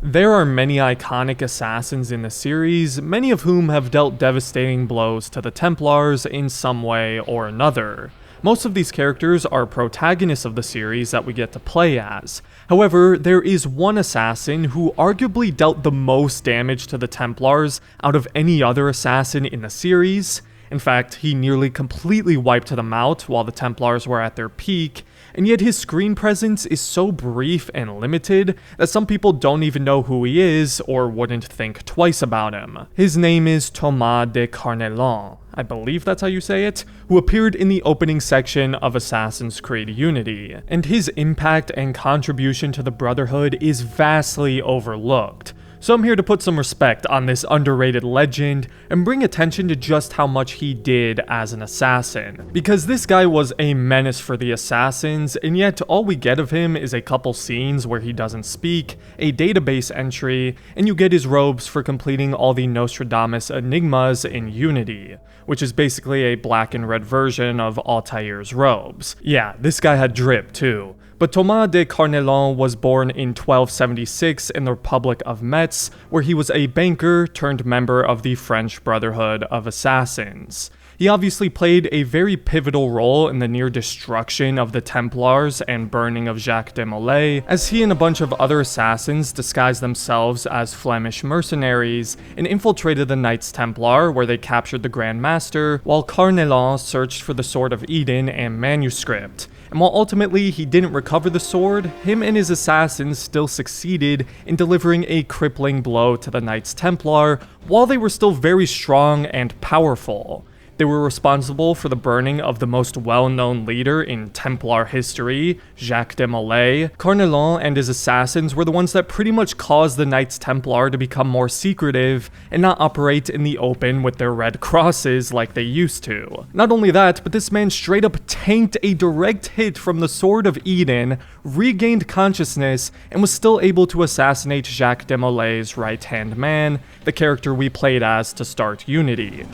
There are many iconic assassins in the series, many of whom have dealt devastating blows to the Templars in some way or another. Most of these characters are protagonists of the series that we get to play as. However, there is one assassin who arguably dealt the most damage to the Templars out of any other assassin in the series. In fact, he nearly completely wiped them out while the Templars were at their peak, and yet his screen presence is so brief and limited that some people don't even know who he is or wouldn't think twice about him. His name is Thomas De Carneillon, I believe that's how you say it, who appeared in the opening section of Assassin's Creed Unity, and his impact and contribution to the Brotherhood is vastly overlooked. So I'm here to put some respect on this underrated legend and bring attention to just how much he did as an assassin. Because this guy was a menace for the assassins, and yet all we get of him is a couple scenes where he doesn't speak, a database entry, and you get his robes for completing all the Nostradamus enigmas in Unity, which is basically a black and red version of Altair's robes. Yeah, this guy had drip too. But Thomas de Carneillon was born in 1276 in the Republic of Metz, where he was a banker turned member of the French Brotherhood of Assassins. He obviously played a very pivotal role in the near destruction of the Templars and burning of Jacques de Molay, as he and a bunch of other assassins disguised themselves as Flemish mercenaries and infiltrated the Knights Templar, where they captured the Grand Master, while Carneillon searched for the Sword of Eden and manuscript. And while ultimately he didn't recover the sword, him and his assassins still succeeded in delivering a crippling blow to the Knights Templar while they were still very strong and powerful. They were responsible for the burning of the most well-known leader in Templar history, Jacques de Molay. Carneillon and his assassins were the ones that pretty much caused the Knights Templar to become more secretive and not operate in the open with their red crosses like they used to. Not only that, but this man straight up tanked a direct hit from the Sword of Eden, regained consciousness, and was still able to assassinate Jacques de Molay's right-hand man, the character we played as to start Unity.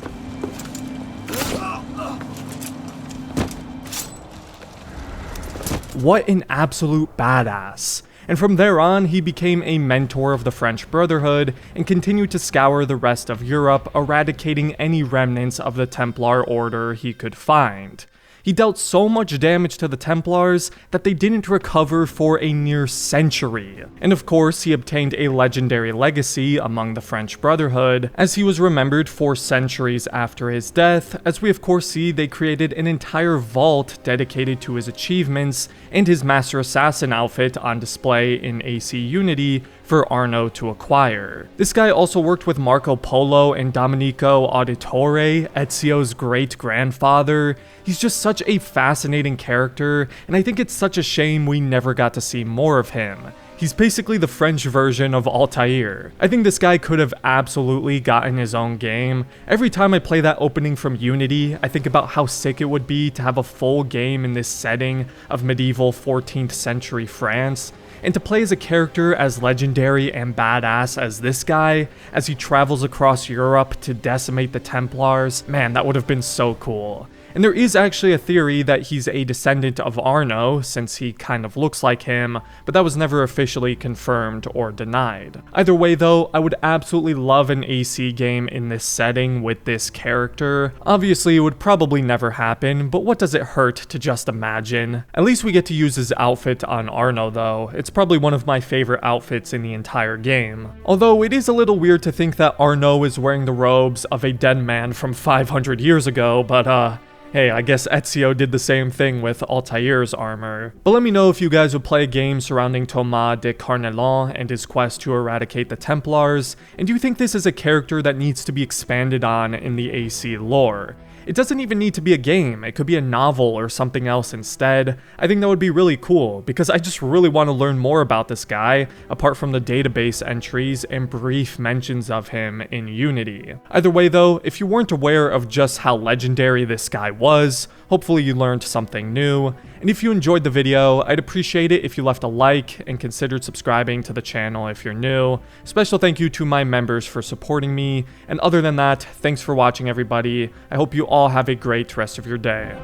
What an absolute badass. And from there on, he became a mentor of the French Brotherhood and continued to scour the rest of Europe, eradicating any remnants of the Templar Order he could find. He dealt so much damage to the Templars that they didn't recover for a near century. And of course, he obtained a legendary legacy among the French Brotherhood, as he was remembered for centuries after his death, as we of course see they created an entire vault dedicated to his achievements and his MasterAssassin outfit on display in AC Unity for Arno to acquire. This guy also worked with Marco Polo and Domenico Auditore, Ezio's great-grandfather. He's just such a fascinating character, and I think it's such a shame we never got to see more of him. He's basically the French version of Altair. I think this guy could have absolutely gotten his own game. Every time I play that opening from Unity, I think about how sick it would be to have a full game in this setting of medieval 14th century France. And to play as a character as legendary and badass as this guy, as he travels across Europe to decimate the Templars, man, that would have been so cool. And there is actually a theory that he's a descendant of Arno, since he kind of looks like him, but that was never officially confirmed or denied. Either way though, I would absolutely love an AC game in this setting with this character. Obviously it would probably never happen, but what does it hurt to just imagine? At least we get to use his outfit on Arno though. It's probably one of my favorite outfits in the entire game. Although it is a little weird to think that Arno is wearing the robes of a dead man from 500 years ago, but hey, I guess Ezio did the same thing with Altair's armor. But let me know if you guys would play a game surrounding Thomas de Carneillon and his quest to eradicate the Templars, and do you think this is a character that needs to be expanded on in the AC lore? It doesn't even need to be a game, it could be a novel or something else instead. I think that would be really cool, because I just really want to learn more about this guy, apart from the database entries and brief mentions of him in Unity. Either way though, if you weren't aware of just how legendary this guy was, hopefully you learned something new. And if you enjoyed the video, I'd appreciate it if you left a like and considered subscribing to the channel if you're new. Special thank you to my members for supporting me, and other than that, thanks for watching everybody. I hope you all have a great rest of your day.